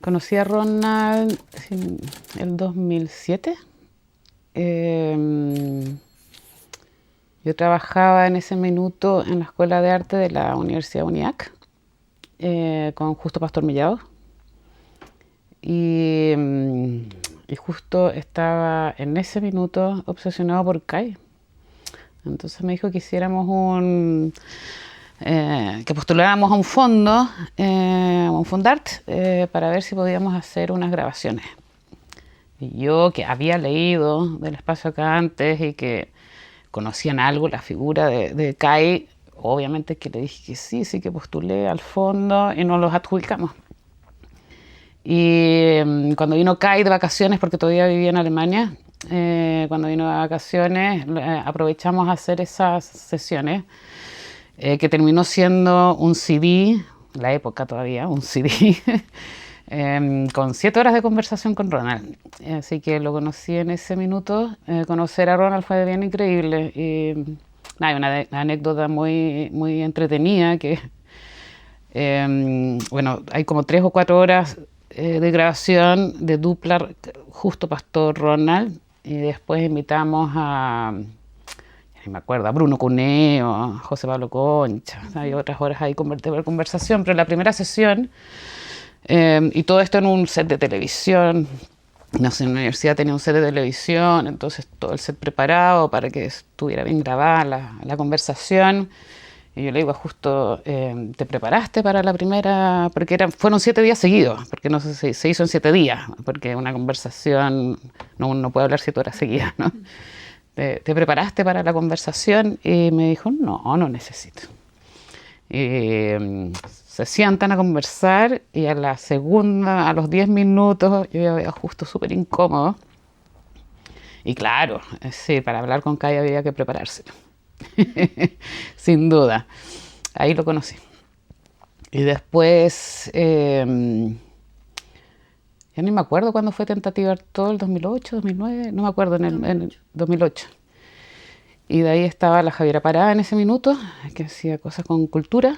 Conocí a Ronald en el 2007. Yo trabajaba en ese minuto en la Escuela de Arte de la Universidad UNIAC con Justo Pastor Mellado. Y justo estaba en ese minuto obsesionado por CAI. Entonces me dijo que hiciéramos que postuláramos a un fondo, a un Fondart, para ver si podíamos hacer unas grabaciones. Y yo, que había leído del espacio acá antes y que conocían algo la figura de CAI, obviamente que le dije que sí que postulé al fondo y nos los adjudicamos. Y cuando vino CAI de vacaciones, porque todavía vivía en Alemania, cuando vino de vacaciones aprovechamos a hacer esas sesiones, que terminó siendo un CD, en la época todavía, un CD, con 7 horas de conversación con Ronald. Así que lo conocí en ese minuto. Conocer a Ronald fue bien increíble. Y hay una anécdota muy entretenida que, bueno, hay como 3 o 4 horas de grabación de dupla Justo Pastor Ronald, y después invitamos a, ya me acuerdo, a Bruno Cuneo, a José Pablo Concha. Hay otras horas ahí de conversación, pero la primera sesión, y todo esto en un set de televisión. No sé, en la universidad tenía un set de televisión, entonces todo el set preparado para que estuviera bien grabada la conversación. Y yo le digo a Justo, ¿te preparaste para la primera? Porque fueron 7 días seguidos, porque no sé si se hizo en 7 días, porque una conversación no puede hablar 7 horas seguidas, ¿no? ¿Te preparaste para la conversación? Y me dijo, no necesito. Y se sientan a conversar y a los 10 minutos, yo ya veía Justo súper incómodo. Y claro, sí, para hablar con Kai había que prepararse. Sin duda. Ahí lo conocí. Y después, ya ni me acuerdo cuándo fue Tentativa Artaud, el 2008, 2009, no me acuerdo, en el 2008. Y de ahí estaba la Javiera Parada en ese minuto, que hacía cosas con cultura.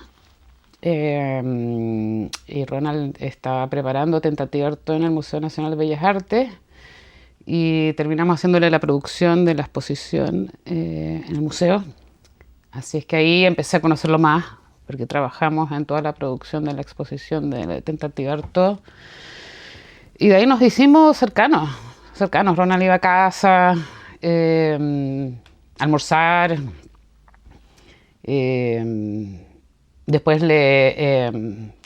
Y Ronald estaba preparando Tentativa Artaud en el Museo Nacional de Bellas Artes. Y terminamos haciéndole la producción de la exposición en el museo. Así es que ahí empecé a conocerlo más, porque trabajamos en toda la producción de la exposición de la Tentativa Artaud. Y de ahí nos hicimos cercanos. Ronald iba a casa, a almorzar. Después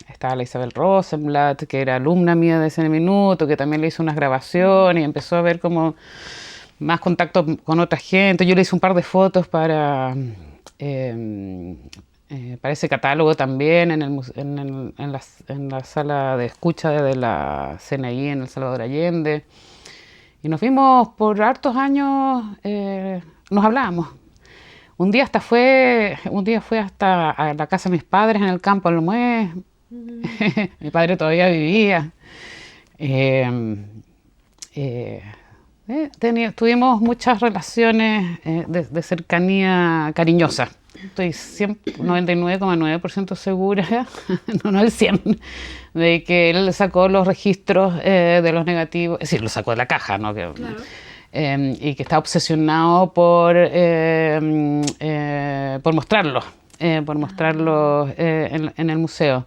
estaba la Isabel Rosenblatt, que era alumna mía de ese minuto, que también le hizo unas grabaciones y empezó a ver como más contacto con otra gente. Yo le hice un par de fotos para ese catálogo también en la sala de escucha de la CNI en El Salvador Allende. Y nos vimos por hartos años, nos hablábamos. Un día fue hasta a la casa de mis padres en el campo del Muez. Mi padre todavía vivía. Tuvimos muchas relaciones de cercanía cariñosa. Estoy 99,9% segura, no el 100%, de que él sacó los registros de los negativos, es decir, lo sacó de la caja, ¿no? Claro. Y que está obsesionado por mostrarlos, en el museo.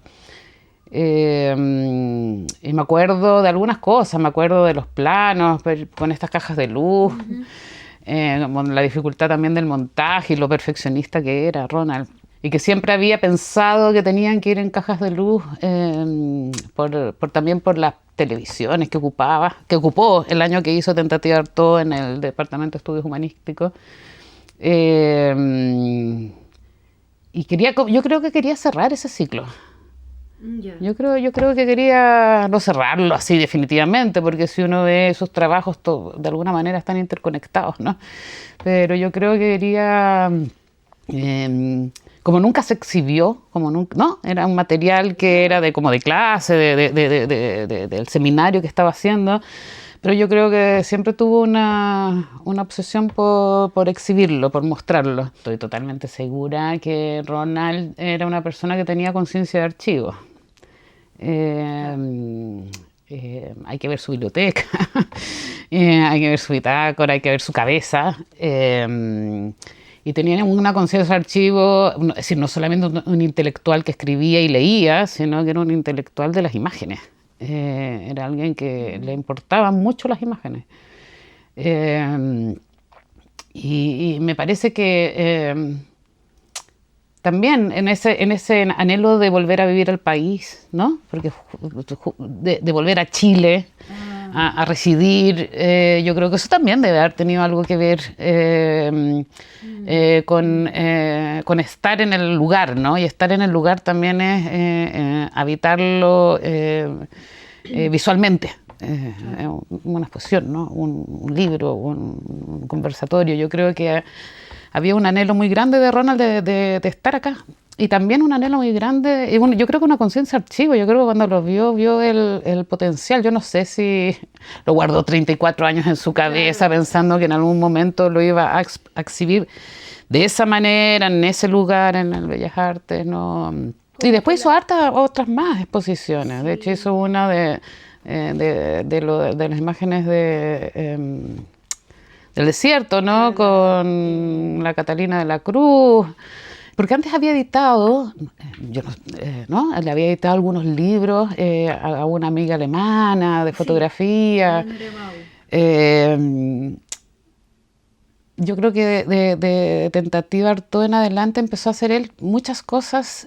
Y me acuerdo de algunas cosas, me acuerdo de los planos con estas cajas de luz, la dificultad también del montaje y lo perfeccionista que era Ronald. Y que siempre había pensado que tenían que ir en cajas de luz, también por las televisiones que ocupó el año que hizo Tentativa Artaud en el Departamento de Estudios Humanísticos. Y yo creo que quería cerrar ese ciclo. Yeah. Yo creo que quería no cerrarlo así definitivamente, porque si uno ve sus trabajos, de alguna manera están interconectados, ¿no? Pero yo creo que quería, como nunca se exhibió, ¿no? Era un material que era como de clase, del seminario que estaba haciendo, pero yo creo que siempre tuvo una obsesión por exhibirlo, por mostrarlo. Estoy totalmente segura que Ronald era una persona que tenía conciencia de archivo. Hay que ver su biblioteca, hay que ver su bitácora, hay que ver su cabeza. Y tenía una conciencia de archivo, es decir, no solamente un intelectual que escribía y leía, sino que era un intelectual de las imágenes. Era alguien que le importaban mucho las imágenes. Y me parece que también en ese anhelo de volver a vivir al país, ¿no? Porque de volver a Chile, a residir, yo creo que eso también debe haber tenido algo que ver con estar en el lugar, ¿no? Y estar en el lugar también es habitarlo visualmente. Una exposición, ¿no? Un libro, un conversatorio. Yo creo que había un anhelo muy grande de Ronald de estar acá. Y también un anhelo muy grande, y bueno, yo creo que una conciencia archivo. Yo creo que cuando lo vio el potencial. Yo no sé si lo guardó 34 años en su cabeza, claro, pensando que en algún momento lo iba a exhibir de esa manera, en ese lugar, en el Bellas Artes, ¿no? Y después hizo hartas otras más exposiciones. Sí. De hecho, hizo una de las imágenes del desierto, ¿no? Con la Catalina de la Cruz. Porque antes había editado, ¿no? Le había editado algunos libros a una amiga alemana de fotografía. Yo creo que de Tentativa Artaud en adelante empezó a hacer él muchas cosas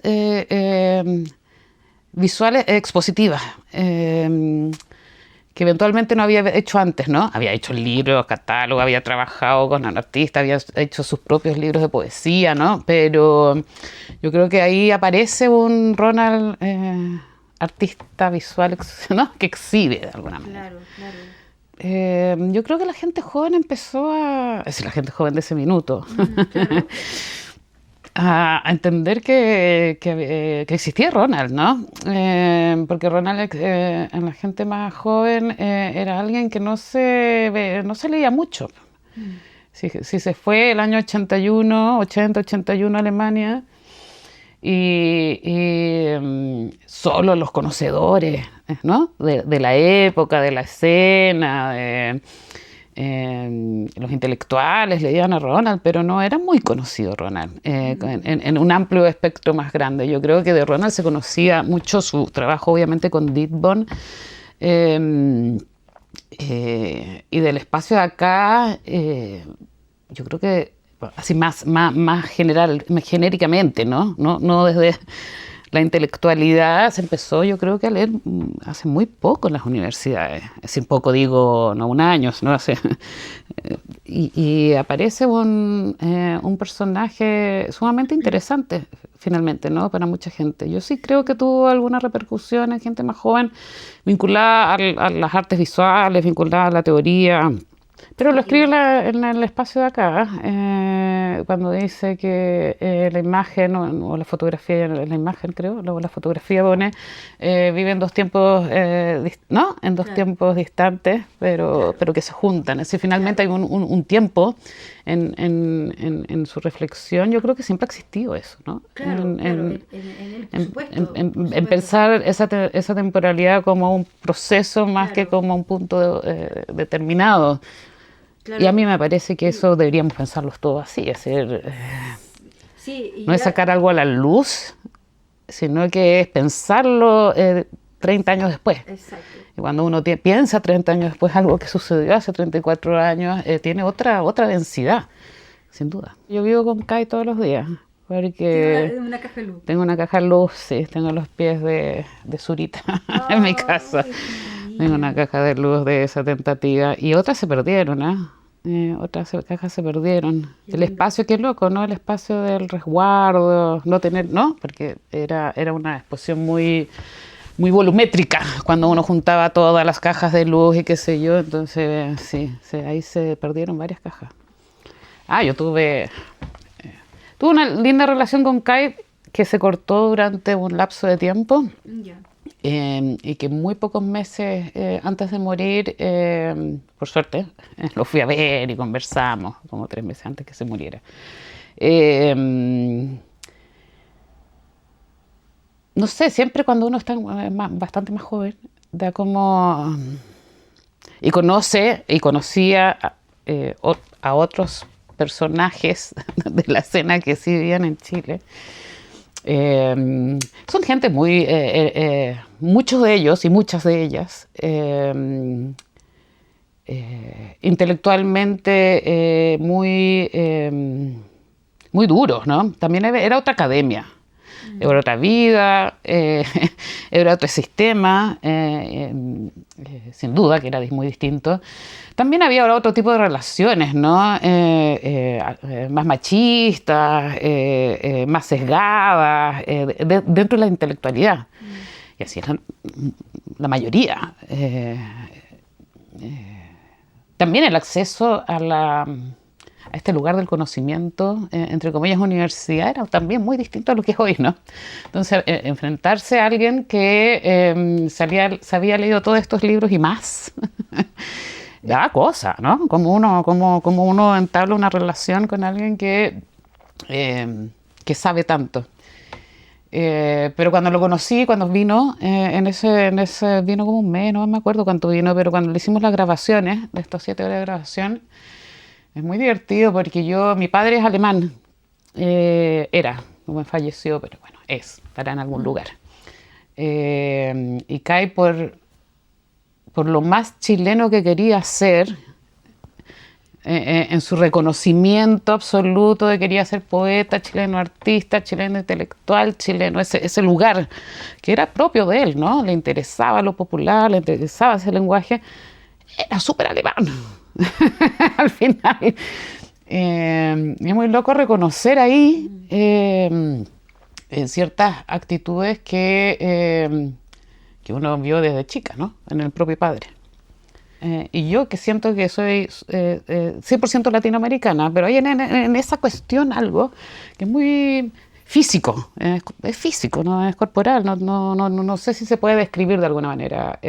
visuales, expositivas, que eventualmente no había hecho antes, ¿no? Había hecho libros, catálogos, había trabajado con artistas, había hecho sus propios libros de poesía, ¿no? Pero yo creo que ahí aparece un Ronald artista visual, ¿no? Que exhibe de alguna manera. Claro, claro. Yo creo que la gente joven empezó es decir, la gente joven de ese minuto, claro. A entender que existía Ronald, ¿no? Porque Ronald en la gente más joven era alguien que no se leía mucho. Si se fue el año 81 a Alemania y solo los conocedores, ¿no? de la época, de la escena, los intelectuales leían a Ronald, pero no era muy conocido Ronald en un amplio espectro más grande. Yo creo que de Ronald se conocía mucho su trabajo, obviamente, con Dietzborn, y del espacio de acá, yo creo que así más general, genéricamente, ¿no? No desde la intelectualidad se empezó, yo creo que a leer hace muy poco en las universidades. Es decir, poco digo, no un año, ¿no? Y aparece un personaje sumamente interesante, finalmente, ¿no? Para mucha gente. Yo sí creo que tuvo alguna repercusión en gente más joven, vinculada a las artes visuales, vinculada a la teoría. Pero lo escribe en el espacio de acá, cuando dice que la imagen o la fotografía, la imagen creo, luego la fotografía pone, vive en dos tiempos, ¿no? En dos tiempos distantes, pero que se juntan. Es decir, finalmente hay un tiempo en su reflexión. Yo creo que siempre ha existido eso, ¿no? Claro, en pensar esa temporalidad como un proceso más que como un punto determinado. Claro. Y a mí me parece que eso deberíamos pensarlos todos así, es decir, no es sacar algo a la luz, sino que es pensarlo 30 años después. Exacto. Y cuando uno piensa 30 años después algo que sucedió hace 34 años, tiene otra densidad, sin duda. Yo vivo con Kai todos los días, porque ¿Tiene una caja de luz? Tengo una caja de luz, sí, tengo los pies de Zurita en mi casa. Tengo una caja de luz de esa tentativa y otras se perdieron, otras cajas se perdieron. El espacio, qué loco, ¿no? El espacio del resguardo, no tener, ¿no? Porque era una exposición muy volumétrica cuando uno juntaba todas las cajas de luz y qué sé yo. Entonces, sí, ahí se perdieron varias cajas. Yo tuve una linda relación con Kai que se cortó durante un lapso de tiempo. Ya. Y que muy pocos meses antes de morir, por suerte, lo fui a ver y conversamos, como 3 meses antes que se muriera. No sé, siempre cuando uno está bastante más joven, da como... Y conocía a otros personajes de la escena que sí vivían en Chile. Son gente muy... muchos de ellos y muchas de ellas intelectualmente muy duros, ¿no? También era otra academia. Era otra vida, era otro sistema, sin duda que era muy distinto. También había otro tipo de relaciones, ¿no? Más machistas, más sesgadas, dentro de la intelectualidad. Y así es la mayoría. También el acceso a este lugar del conocimiento, entre comillas, universidad, era también muy distinto a lo que es hoy, ¿no? Entonces, enfrentarse a alguien que se había leído todos estos libros y más, da cosa, ¿no? Como uno entabla una relación con alguien que sabe tanto. Pero cuando lo conocí, cuando vino, vino como un mes, no me acuerdo cuánto vino, pero cuando le hicimos las grabaciones, de estos 7 horas de grabación, es muy divertido porque mi padre es alemán, era, como falleció, pero bueno, estará en algún lugar. Y cae por lo más chileno que quería ser, en su reconocimiento absoluto de quería ser poeta, chileno artista, chileno intelectual, chileno, ese lugar que era propio de él, ¿no? Le interesaba lo popular, le interesaba ese lenguaje, era súper alemán. Al final. Es muy loco reconocer ahí ciertas actitudes que uno vio desde chica, ¿no? En el propio padre. Y yo que siento que soy 100% latinoamericana, pero hay en esa cuestión algo que es muy físico, es físico, no es corporal, no sé si se puede describir de alguna manera.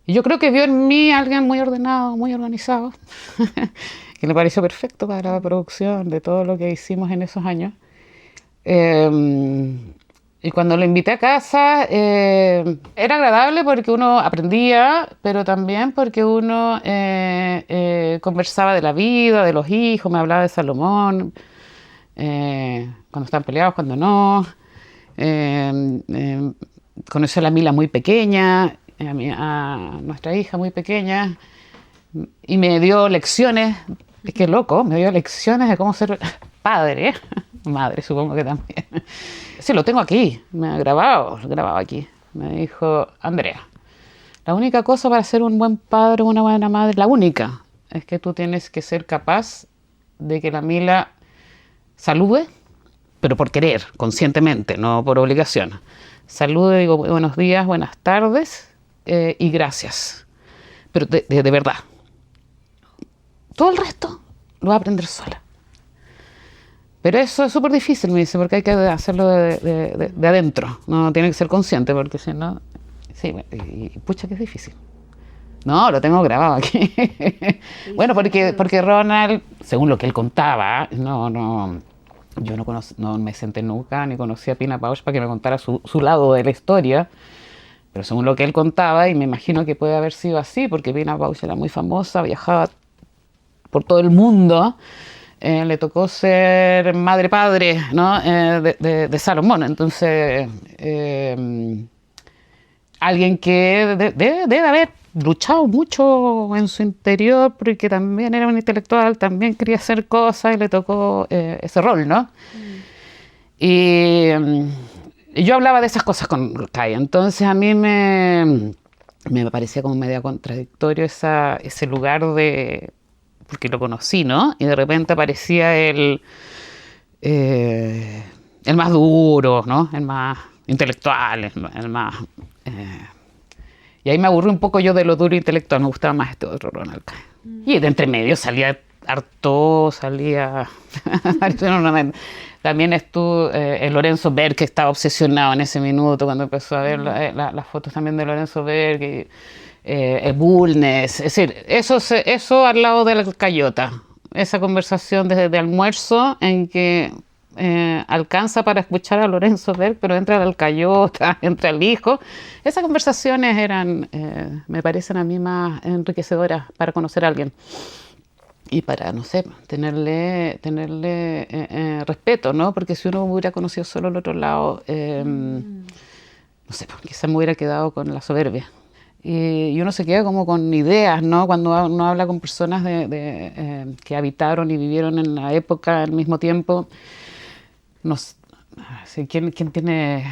Y yo creo que vio en mí a alguien muy ordenado, muy organizado, que le pareció perfecto para la producción de todo lo que hicimos en esos años. Y cuando lo invité a casa, era agradable porque uno aprendía, pero también porque uno conversaba de la vida, de los hijos, me hablaba de Salomón, cuando están peleados, cuando no. Conoció a la Mila muy pequeña, a nuestra hija muy pequeña, y me dio lecciones, es que loco, me dio lecciones de cómo ser padre, madre supongo que también. Sí, lo tengo aquí, me ha grabado aquí. Me dijo, Andrea, la única cosa para ser un buen padre o una buena madre, la única, es que tú tienes que ser capaz de que la Mila salude, pero por querer, conscientemente, no por obligación. Salude, digo buenos días, buenas tardes y gracias. Pero de verdad. Todo el resto lo va a aprender sola. Pero eso es súper difícil, me dice, porque hay que hacerlo de adentro. No tiene que ser consciente, porque si no... Sí, y pucha que es difícil. No, lo tengo grabado aquí. Bueno, porque Ronald, según lo que él contaba, yo no me senté nunca ni conocí a Pina Bausch para que me contara su lado de la historia, pero según lo que él contaba, y me imagino que puede haber sido así, porque Pina Bausch era muy famosa, viajaba por todo el mundo, le tocó ser madre-padre, ¿no? de Salomón, entonces alguien que debe haber luchado mucho en su interior, porque también era un intelectual, también quería hacer cosas y le tocó ese rol, ¿no? Y yo hablaba de esas cosas con Kai, entonces a mí me parecía como medio contradictorio ese lugar porque lo conocí, ¿no? Y de repente aparecía el más duro, ¿no? El más intelectual, el más... y ahí me aburrí un poco yo de lo duro intelectual, me gustaba más este otro Ronald Kai. Y de entre medio salía También estuvo Lorenzo Berg, que estaba obsesionado en ese minuto cuando empezó a ver las fotos también de Lorenzo Berg, Bulnes, es decir, eso al lado de la Cayota, esa conversación de almuerzo en que alcanza para escuchar a Lorenzo Berg, pero entra la alcayota, entra el hijo. Esas conversaciones eran, me parecen a mí más enriquecedoras para conocer a alguien. Y para, no sé, tenerle respeto, ¿no? Porque si uno hubiera conocido solo el otro lado, no sé, quizás me hubiera quedado con la soberbia. Y uno se queda como con ideas, ¿no? Cuando uno habla con personas que habitaron y vivieron en la época al mismo tiempo, no sé, ¿quién tiene...?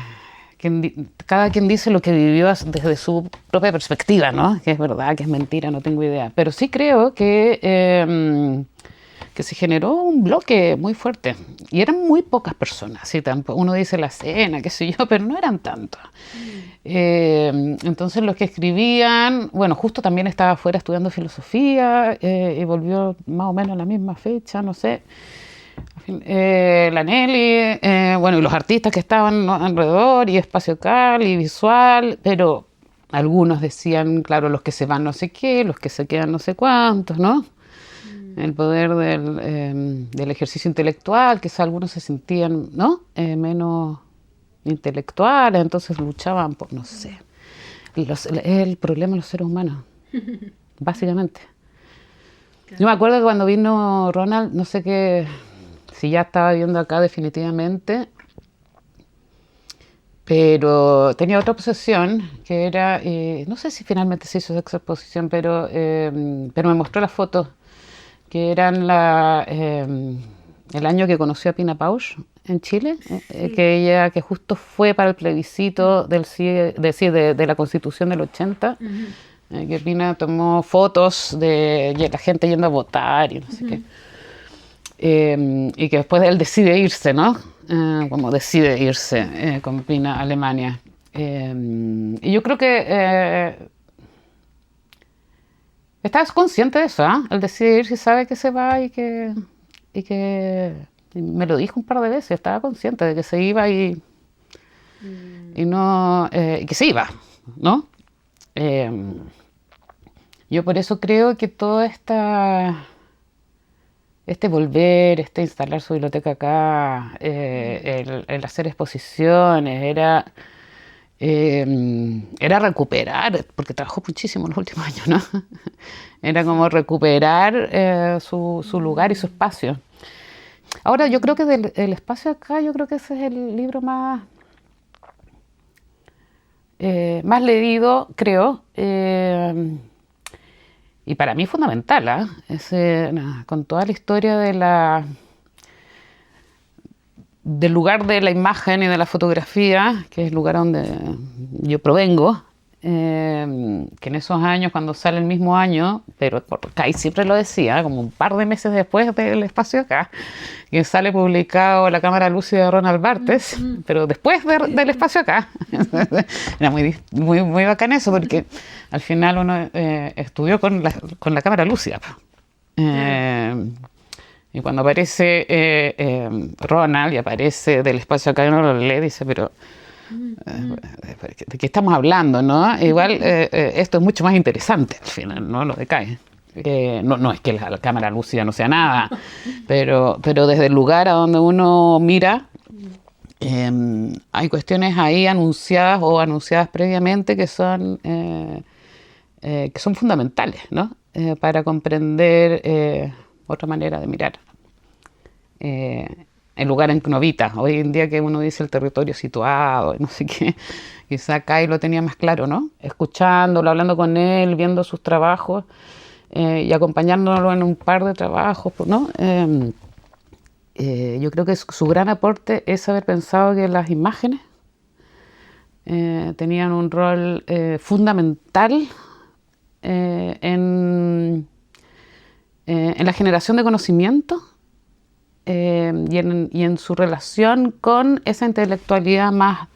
Cada quien dice lo que vivió desde su propia perspectiva, ¿no? Que es verdad, que es mentira, no tengo idea. Pero sí creo que se generó un bloque muy fuerte. Y eran muy pocas personas. ¿Sí? Uno dice la cena, qué sé yo, pero no eran tantos. Entonces los que escribían, bueno, justo también estaba afuera estudiando filosofía y volvió más o menos a la misma fecha, no sé. La Nelly, bueno, y los artistas que estaban, ¿no?, alrededor, y Espacio Cal y Visual, pero algunos decían, claro, los que se van no sé qué, los que se quedan no sé cuántos, ¿no? El poder del ejercicio intelectual, quizás algunos se sentían, ¿no?, menos intelectuales, entonces luchaban por, no sé, el problema de los seres humanos, básicamente. Claro. Yo me acuerdo que cuando vino Ronald, no sé qué, si ya estaba viviendo acá definitivamente, pero tenía otra obsesión que era, no sé si finalmente se hizo esa exposición, pero me mostró las fotos que eran el año que conoció a Pina Bausch en Chile, sí. Que justo fue para el plebiscito de la Constitución del 80, que Pina tomó fotos de la gente yendo a votar y no sé qué. Y que después él decide irse, ¿no? Como decide irse con Pina a Alemania. Y yo creo que estás consciente de eso, ¿eh? Él decide irse y sabe que se va y que me lo dijo un par de veces, estaba consciente de que se iba y no, y que se iba, ¿no? Yo por eso creo que todo este volver, instalar su biblioteca acá, el hacer exposiciones, era recuperar, porque trabajó muchísimo en los últimos años, ¿no? Era como recuperar su lugar y su espacio. Ahora, yo creo que del espacio acá, yo creo que ese es el libro más leído, creo. Y para mí fundamental, con toda la historia del lugar de la imagen y de la fotografía, que es el lugar donde yo provengo, que en esos años, cuando sale el mismo año, pero Kai siempre lo decía, como un par de meses después del espacio acá, que sale publicado La cámara lúcida de Ronald Barthes, pero después del espacio acá. Era muy bacán eso, porque al final uno estudió con la cámara lúcida. Y cuando aparece Ronald y aparece del espacio acá, uno lo lee y dice, pero ¿de qué estamos hablando, no? Igual esto es mucho más interesante al final, ¿no? Lo de Kai. No es que la cámara lúcida no sea nada, pero desde el lugar a donde uno mira, hay cuestiones ahí anunciadas previamente que son fundamentales, ¿no? Para comprender otra manera de mirar el lugar en que uno habita. Hoy en día que uno dice el territorio situado, no sé qué, quizá Kai lo tenía más claro, ¿no? Escuchándolo, hablando con él, viendo sus trabajos y acompañándolo en un par de trabajos, ¿no? Yo creo que su gran aporte es haber pensado que las imágenes tenían un rol fundamental en la generación de conocimiento y en su relación con esa intelectualidad más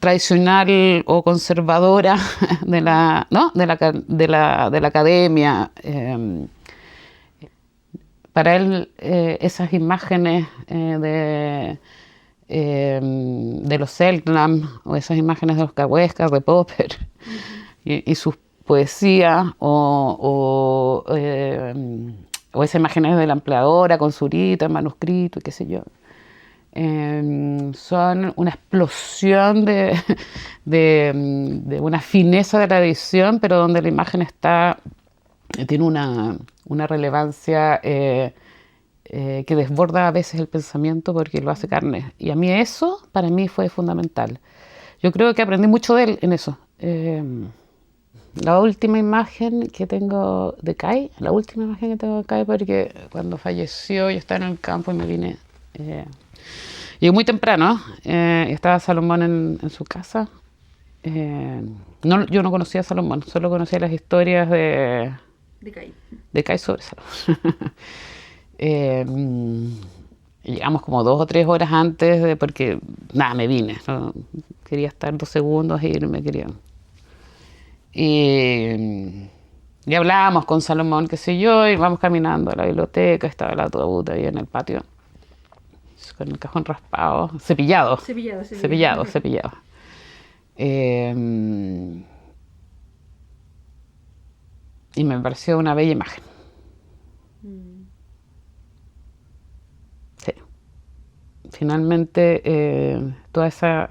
tradicional o conservadora de la academia. Para él esas imágenes de los Selknam o esas imágenes de los Huesca, de Popper y sus poesías o esas imágenes de la empleadora con Zurita en manuscrito y qué sé yo, son una explosión de una fineza de la edición, pero donde la imagen tiene una relevancia que desborda a veces el pensamiento porque lo hace carne. Y a mí eso, para mí, fue fundamental. Yo creo que aprendí mucho de él en eso. La última imagen que tengo de Kai, porque cuando falleció yo estaba en el campo y me vine. Llegué muy temprano, estaba Salomón en su casa. Yo no conocía a Salomón, solo conocía las historias de Kai sobre Salomón. Llegamos como 2 o 3 horas antes, porque nada, me vine. ¿No? Quería estar 2 segundos e irme, y hablábamos con Salomón, qué sé yo, y vamos caminando a la biblioteca, estaba el autobús ahí en el patio, con el cajón raspado, cepillado. Y me pareció una bella imagen. Sí. Finalmente, toda esta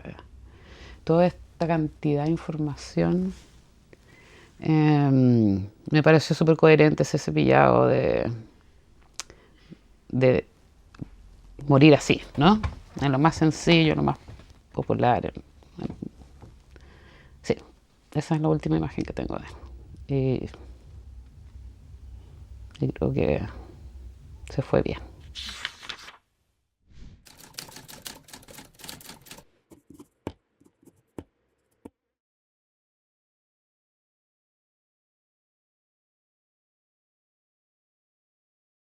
cantidad de información me pareció súper coherente ese cepillado de morir así, ¿no? En lo más sencillo, en lo más popular. Sí, esa es la última imagen que tengo de él. Y creo que se fue bien.